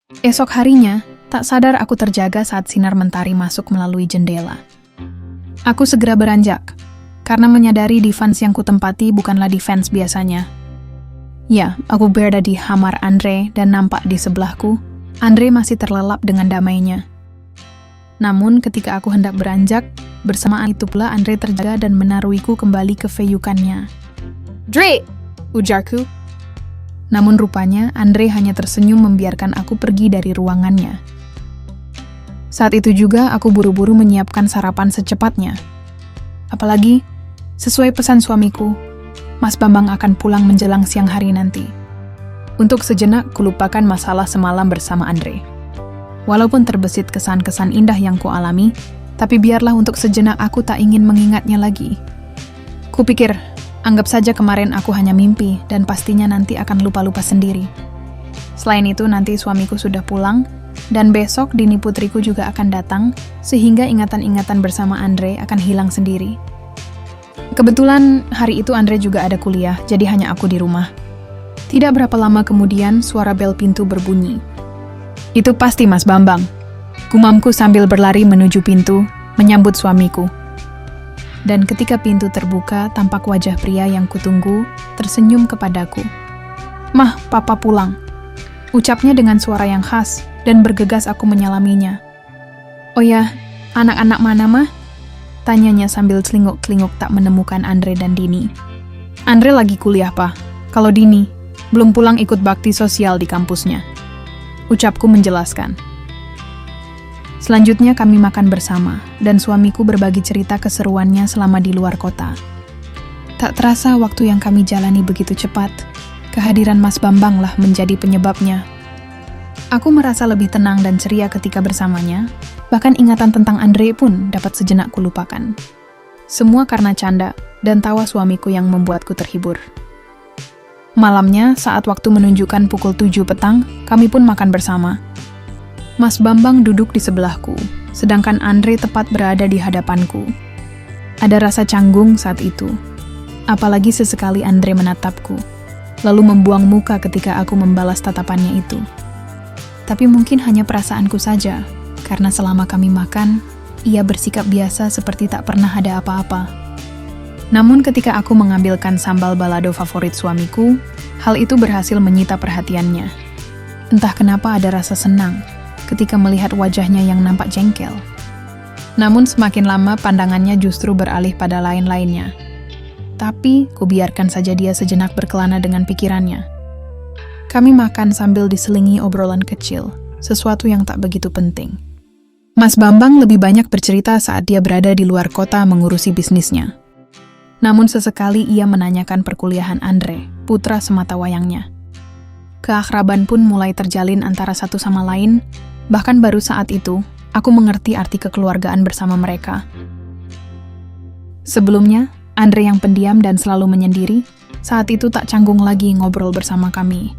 Esok harinya, tak sadar aku terjaga saat sinar mentari masuk melalui jendela. Aku segera beranjak, karena menyadari defense yang kutempati bukanlah defense biasanya. Ya, aku berada di kamar Andre dan nampak di sebelahku, Andre masih terlelap dengan damainya. Namun ketika aku hendak beranjak, bersamaan itu pula Andre terjaga dan menaruhiku kembali ke feyukannya. "Dre!" ujarku. Namun rupanya Andre hanya tersenyum membiarkan aku pergi dari ruangannya. Saat itu juga aku buru-buru menyiapkan sarapan secepatnya. Apalagi, sesuai pesan suamiku, Mas Bambang akan pulang menjelang siang hari nanti. Untuk sejenak kulupakan masalah semalam bersama Andre. Walaupun terbesit kesan-kesan indah yang kualami, tapi biarlah untuk sejenak aku tak ingin mengingatnya lagi. Kupikir, anggap saja kemarin aku hanya mimpi dan pastinya nanti akan lupa-lupa sendiri. Selain itu nanti suamiku sudah pulang dan besok Dini putriku juga akan datang sehingga ingatan-ingatan bersama Andre akan hilang sendiri. Kebetulan hari itu Andre juga ada kuliah, jadi hanya aku di rumah. Tidak berapa lama kemudian suara bel pintu berbunyi. "Itu pasti Mas Bambang," gumamku sambil berlari menuju pintu menyambut suamiku. Dan ketika pintu terbuka, tampak wajah pria yang kutunggu tersenyum kepadaku. "Mah, Papa pulang," ucapnya dengan suara yang khas dan bergegas aku menyalaminya. "Oh ya, anak-anak mana mah?" tanyanya sambil celinguk-celinguk tak menemukan Andre dan Dini. "Andre lagi kuliah, Pak. Kalau Dini, belum pulang ikut bakti sosial di kampusnya," ucapku menjelaskan. Selanjutnya kami makan bersama, dan suamiku berbagi cerita keseruannya selama di luar kota. Tak terasa waktu yang kami jalani begitu cepat, kehadiran Mas Bambang lah menjadi penyebabnya. Aku merasa lebih tenang dan ceria ketika bersamanya, bahkan ingatan tentang Andre pun dapat sejenak kulupakan. Semua karena canda dan tawa suamiku yang membuatku terhibur. Malamnya, saat waktu menunjukkan pukul 7 petang, kami pun makan bersama. Mas Bambang duduk di sebelahku, sedangkan Andre tepat berada di hadapanku. Ada rasa canggung saat itu. Apalagi sesekali Andre menatapku, lalu membuang muka ketika aku membalas tatapannya itu. Tapi mungkin hanya perasaanku saja, karena selama kami makan, ia bersikap biasa seperti tak pernah ada apa-apa. Namun ketika aku mengambilkan sambal balado favorit suamiku, hal itu berhasil menyita perhatiannya. Entah kenapa ada rasa senang ketika melihat wajahnya yang nampak jengkel. Namun semakin lama pandangannya justru beralih pada lain-lainnya. Tapi, kubiarkan saja dia sejenak berkelana dengan pikirannya. Kami makan sambil diselingi obrolan kecil, sesuatu yang tak begitu penting. Mas Bambang lebih banyak bercerita saat dia berada di luar kota mengurusi bisnisnya. Namun sesekali ia menanyakan perkuliahan Andre, putra sematawayangnya. Keakraban pun mulai terjalin antara satu sama lain. Bahkan baru saat itu, aku mengerti arti kekeluargaan bersama mereka. Sebelumnya, Andre yang pendiam dan selalu menyendiri, saat itu tak canggung lagi ngobrol bersama kami.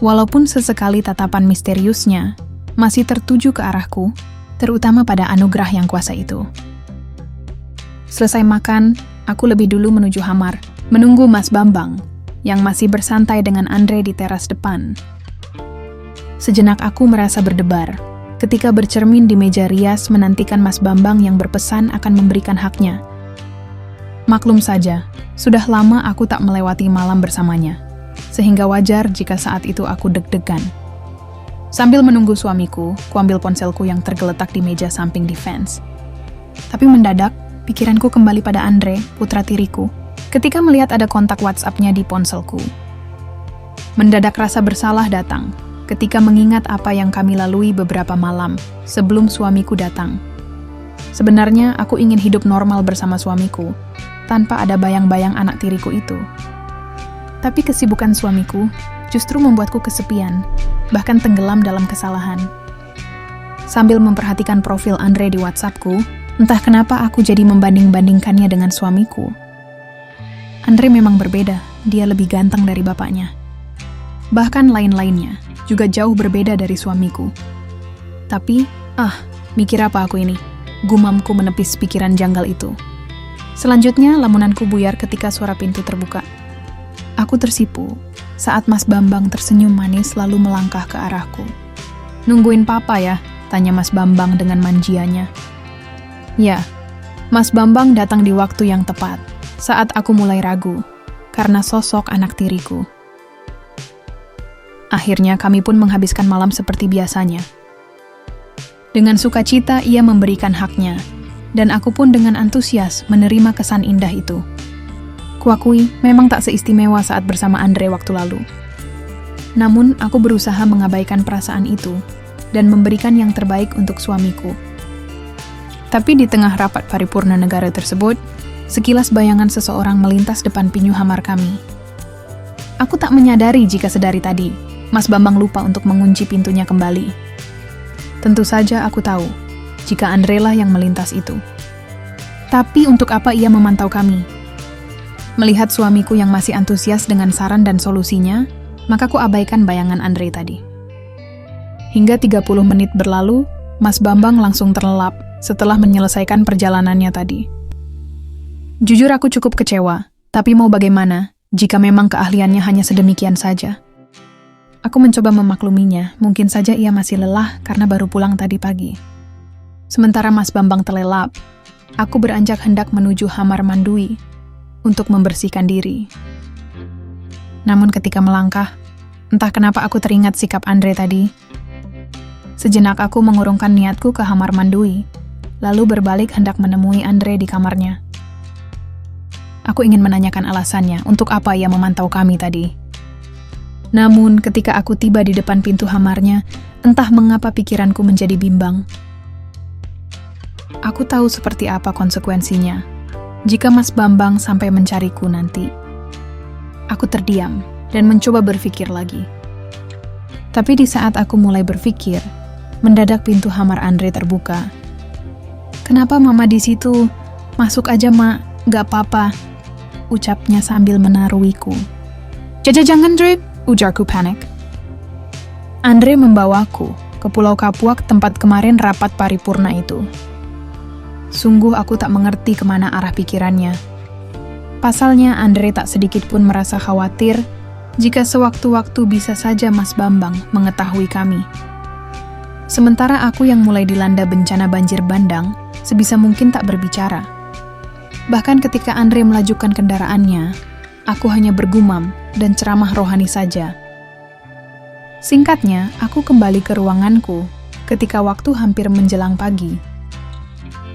Walaupun sesekali tatapan misteriusnya masih tertuju ke arahku, terutama pada anugerah yang kuasa itu. Selesai makan, aku lebih dulu menuju kamar, menunggu Mas Bambang, yang masih bersantai dengan Andre di teras depan. Sejenak aku merasa berdebar, ketika bercermin di meja rias menantikan Mas Bambang yang berpesan akan memberikan haknya. Maklum saja, sudah lama aku tak melewati malam bersamanya, sehingga wajar jika saat itu aku deg-degan. Sambil menunggu suamiku, kuambil ponselku yang tergeletak di meja samping defense. Tapi mendadak, pikiranku kembali pada Andre, putra tiriku, ketika melihat ada kontak WhatsApp-nya di ponselku. Mendadak rasa bersalah datang, ketika mengingat apa yang kami lalui beberapa malam sebelum suamiku datang. Sebenarnya aku ingin hidup normal bersama suamiku, tanpa ada bayang-bayang anak tiriku itu. Tapi kesibukan suamiku justru membuatku kesepian, bahkan tenggelam dalam kesalahan. Sambil memperhatikan profil Andre di WhatsAppku, entah kenapa aku jadi membanding-bandingkannya dengan suamiku. Andre memang berbeda, dia lebih ganteng dari bapaknya. Bahkan lain-lainnya juga jauh berbeda dari suamiku. Tapi, mikir apa aku ini? Gumamku menepis pikiran janggal itu. Selanjutnya, lamunanku buyar ketika suara pintu terbuka. Aku tersipu saat Mas Bambang tersenyum manis lalu melangkah ke arahku. Nungguin papa ya? Tanya Mas Bambang dengan manjianya. Ya, Mas Bambang datang di waktu yang tepat, saat aku mulai ragu, karena sosok anak tiriku. Akhirnya kami pun menghabiskan malam seperti biasanya. Dengan sukacita ia memberikan haknya, dan aku pun dengan antusias menerima kesan indah itu. Kuakui memang tak seistimewa saat bersama Andre waktu lalu. Namun aku berusaha mengabaikan perasaan itu, dan memberikan yang terbaik untuk suamiku. Tapi di tengah rapat paripurna negara tersebut, sekilas bayangan seseorang melintas depan pintu kamar kami. Aku tak menyadari jika sedari tadi, Mas Bambang lupa untuk mengunci pintunya kembali. Tentu saja aku tahu, jika Andre lah yang melintas itu. Tapi untuk apa ia memantau kami? Melihat suamiku yang masih antusias dengan saran dan solusinya, maka ku abaikan bayangan Andre tadi. Hingga 30 menit berlalu, Mas Bambang langsung terlelap setelah menyelesaikan perjalanannya tadi. Jujur aku cukup kecewa, tapi mau bagaimana jika memang keahliannya hanya sedemikian saja. Aku mencoba memakluminya, mungkin saja ia masih lelah karena baru pulang tadi pagi. Sementara Mas Bambang terlelap, aku beranjak hendak menuju kamar mandui untuk membersihkan diri. Namun ketika melangkah, entah kenapa aku teringat sikap Andre tadi. Sejenak aku mengurungkan niatku ke kamar mandui, lalu berbalik hendak menemui Andre di kamarnya. Aku ingin menanyakan alasannya untuk apa ia memantau kami tadi. Namun ketika aku tiba di depan pintu kamarnya, entah mengapa pikiranku menjadi bimbang. Aku tahu seperti apa konsekuensinya jika Mas Bambang sampai mencariku nanti. Aku terdiam dan mencoba berpikir lagi. Tapi di saat aku mulai berpikir, mendadak pintu kamar Andre terbuka. "Kenapa Mama di situ? Masuk aja, Mak. Gak apa-apa," ucapnya sambil menaruhiku. Jangan, Andre," ujarku panik. Andre membawaku ke Pulau Kapuak tempat kemarin rapat paripurna itu. Sungguh aku tak mengerti kemana arah pikirannya. Pasalnya Andre tak sedikit pun merasa khawatir jika sewaktu-waktu bisa saja Mas Bambang mengetahui kami. Sementara aku yang mulai dilanda bencana banjir bandang, sebisa mungkin tak berbicara. Bahkan ketika Andre melajukan kendaraannya, aku hanya bergumam dan ceramah rohani saja. Singkatnya, aku kembali ke ruanganku ketika waktu hampir menjelang pagi.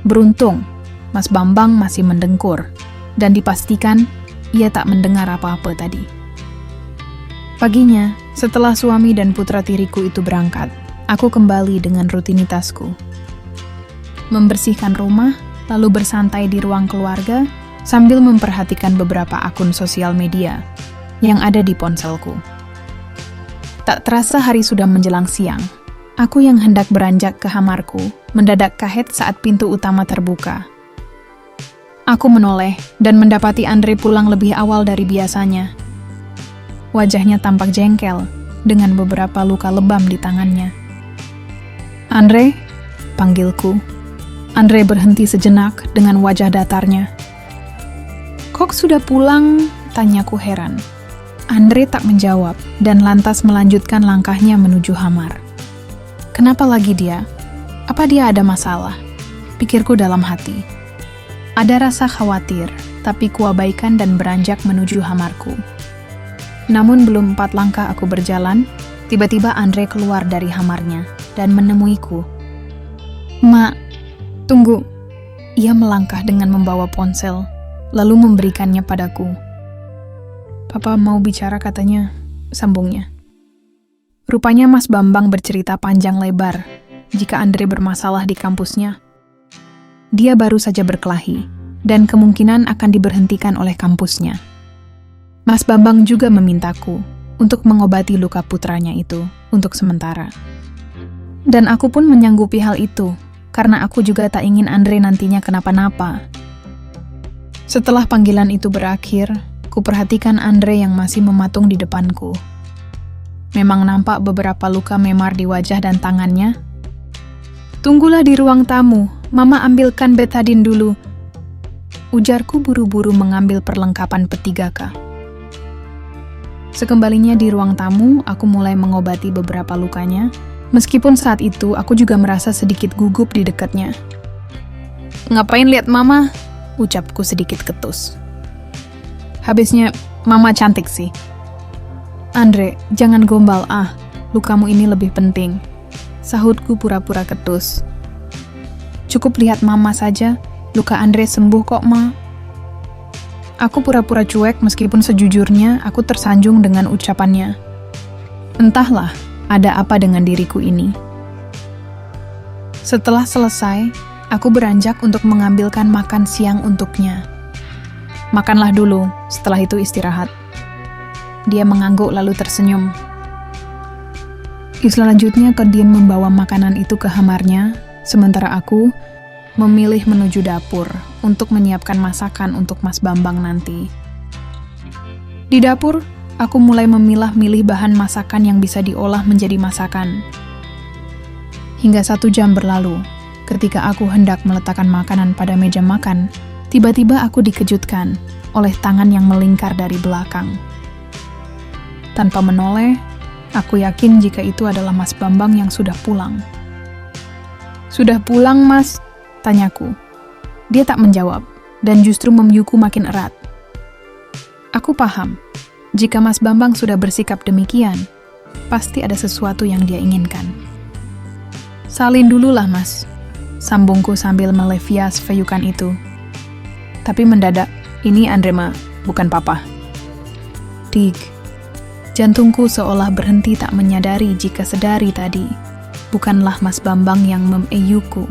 Beruntung, Mas Bambang masih mendengkur, dan dipastikan ia tak mendengar apa-apa tadi. Paginya, setelah suami dan putra tiriku itu berangkat, aku kembali dengan rutinitasku. Membersihkan rumah, lalu bersantai di ruang keluarga, sambil memperhatikan beberapa akun sosial media yang ada di ponselku. Tak terasa hari sudah menjelang siang. Aku yang hendak beranjak ke kamarku, mendadak kaget saat pintu utama terbuka. Aku menoleh dan mendapati Andre pulang lebih awal dari biasanya. Wajahnya tampak jengkel, dengan beberapa luka lebam di tangannya. "Andre," panggilku. Andre berhenti sejenak dengan wajah datarnya. "Kok sudah pulang?" tanyaku heran. Andre tak menjawab dan lantas melanjutkan langkahnya menuju kamar. Kenapa lagi dia? Apa dia ada masalah? Pikirku dalam hati. Ada rasa khawatir, tapi kuabaikan dan beranjak menuju kamarku. Namun belum 4 langkah aku berjalan, tiba-tiba Andre keluar dari kamarnya dan menemuiku. "Mak, tunggu." Ia melangkah dengan membawa ponsel, lalu memberikannya padaku. "Papa mau bicara," katanya, sambungnya. Rupanya Mas Bambang bercerita panjang lebar jika Andre bermasalah di kampusnya. Dia baru saja berkelahi, dan kemungkinan akan diberhentikan oleh kampusnya. Mas Bambang juga memintaku untuk mengobati luka putranya itu untuk sementara. Dan aku pun menyanggupi hal itu, karena aku juga tak ingin Andre nantinya kenapa-napa. Setelah panggilan itu berakhir, kuperhatikan Andre yang masih mematung di depanku. Memang nampak beberapa luka memar di wajah dan tangannya. "Tunggulah di ruang tamu, Mama ambilkan betadin dulu," ujarku buru-buru mengambil perlengkapan P3K. Sekembalinya di ruang tamu, aku mulai mengobati beberapa lukanya, Meskipun saat itu aku juga merasa sedikit gugup di dekatnya. "Ngapain lihat mama?" ucapku sedikit ketus. "Habisnya, mama cantik sih." "Andre, jangan gombal lukamu ini lebih penting," sahutku pura-pura ketus. "Cukup lihat mama saja, luka Andre sembuh kok, Ma." Aku pura-pura cuek meskipun sejujurnya aku tersanjung dengan ucapannya. Entahlah, ada apa dengan diriku ini. Setelah selesai, aku beranjak untuk mengambilkan makan siang untuknya. "Makanlah dulu, setelah itu istirahat." Dia mengangguk lalu tersenyum. Selanjutnya dia membawa makanan itu ke kamarnya, sementara aku memilih menuju dapur untuk menyiapkan masakan untuk Mas Bambang nanti. Di dapur, aku mulai memilah-milih bahan masakan yang bisa diolah menjadi masakan. Hingga 1 jam berlalu, ketika aku hendak meletakkan makanan pada meja makan, tiba-tiba aku dikejutkan oleh tangan yang melingkar dari belakang. Tanpa menoleh, aku yakin jika itu adalah Mas Bambang yang sudah pulang. "Sudah pulang, Mas?" tanyaku. Dia tak menjawab, dan justru memyuku makin erat. Aku paham, jika Mas Bambang sudah bersikap demikian, pasti ada sesuatu yang dia inginkan. "Salin dululah, Mas," sambungku sambil melevias feyukan itu. Tapi mendadak, "Ini Andre, Ma, bukan Papa." Dig. Jantungku seolah berhenti tak menyadari jika sedari tadi, bukanlah Mas Bambang yang memeyuku.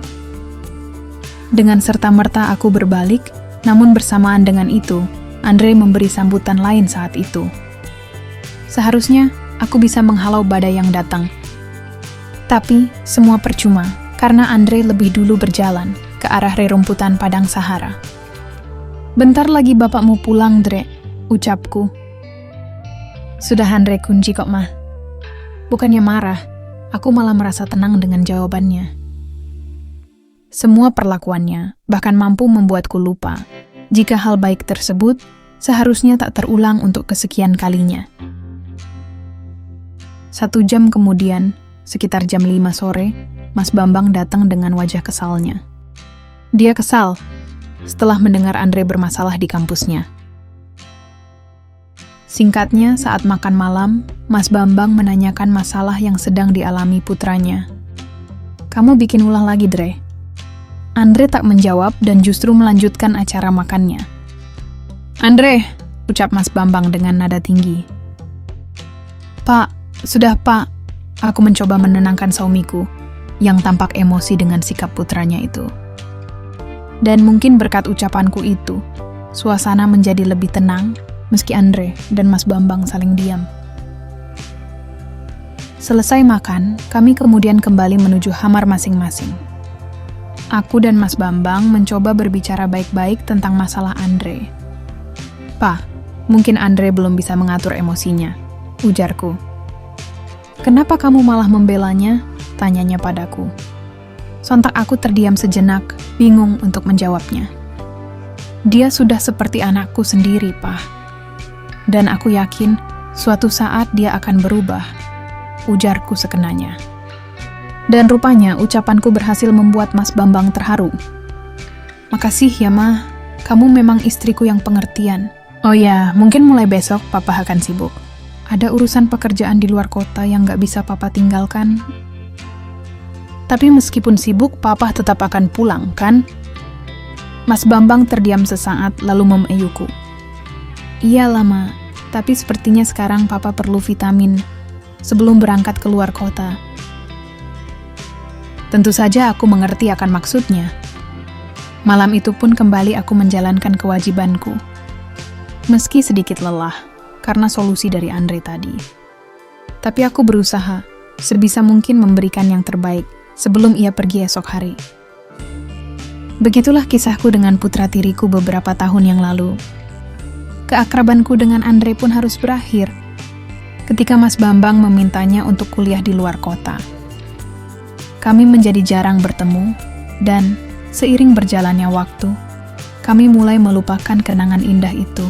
Dengan serta-merta aku berbalik, namun bersamaan dengan itu, Andre memberi sambutan lain saat itu. Seharusnya, aku bisa menghalau badai yang datang. Tapi, semua percuma, karena Andre lebih dulu berjalan ke arah rerumputan padang Sahara. "Bentar lagi bapakmu pulang, Dre," ucapku. "Sudah Andre kunci kok, Ma." Bukannya marah, aku malah merasa tenang dengan jawabannya. Semua perlakuannya bahkan mampu membuatku lupa jika hal baik tersebut seharusnya tak terulang untuk kesekian kalinya. 1 jam kemudian, sekitar jam 5 sore, Mas Bambang datang dengan wajah kesalnya. Dia kesal setelah mendengar Andre bermasalah di kampusnya. Singkatnya, saat makan malam, Mas Bambang menanyakan masalah yang sedang dialami putranya. "Kamu bikin ulah lagi, Dre?" Andre tak menjawab dan justru melanjutkan acara makannya. "Andre," ucap Mas Bambang dengan nada tinggi. "Pak, sudah Pak." Aku mencoba menenangkan suamiku, yang tampak emosi dengan sikap putranya itu. Dan mungkin berkat ucapanku itu, suasana menjadi lebih tenang, meski Andre dan Mas Bambang saling diam. Selesai makan, kami kemudian kembali menuju kamar masing-masing. Aku dan Mas Bambang mencoba berbicara baik-baik tentang masalah Andre. "Pa, mungkin Andre belum bisa mengatur emosinya," ujarku. "Kenapa kamu malah membelanya?" tanyanya padaku. Sontak aku terdiam sejenak, bingung untuk menjawabnya. "Dia sudah seperti anakku sendiri, Pa. Dan aku yakin suatu saat dia akan berubah," ujarku sekenanya. Dan rupanya ucapanku berhasil membuat Mas Bambang terharu. "Makasih ya, Ma. Kamu memang istriku yang pengertian. Oh ya, mungkin mulai besok Papa akan sibuk. Ada urusan pekerjaan di luar kota yang gak bisa Papa tinggalkan. Tapi meskipun sibuk, Papa tetap akan pulang, kan?" Mas Bambang terdiam sesaat lalu memeyuku. "Iyalah, Ma. Tapi sepertinya sekarang Papa perlu vitamin sebelum berangkat ke luar kota." Tentu saja aku mengerti akan maksudnya. Malam itu pun kembali aku menjalankan kewajibanku. Meski sedikit lelah, karena solusi dari Andre tadi. Tapi aku berusaha, sebisa mungkin memberikan yang terbaik sebelum ia pergi esok hari. Begitulah kisahku dengan putra tiriku beberapa tahun yang lalu. Keakrabanku dengan Andre pun harus berakhir ketika Mas Bambang memintanya untuk kuliah di luar kota. Kami menjadi jarang bertemu, dan seiring berjalannya waktu, kami mulai melupakan kenangan indah itu.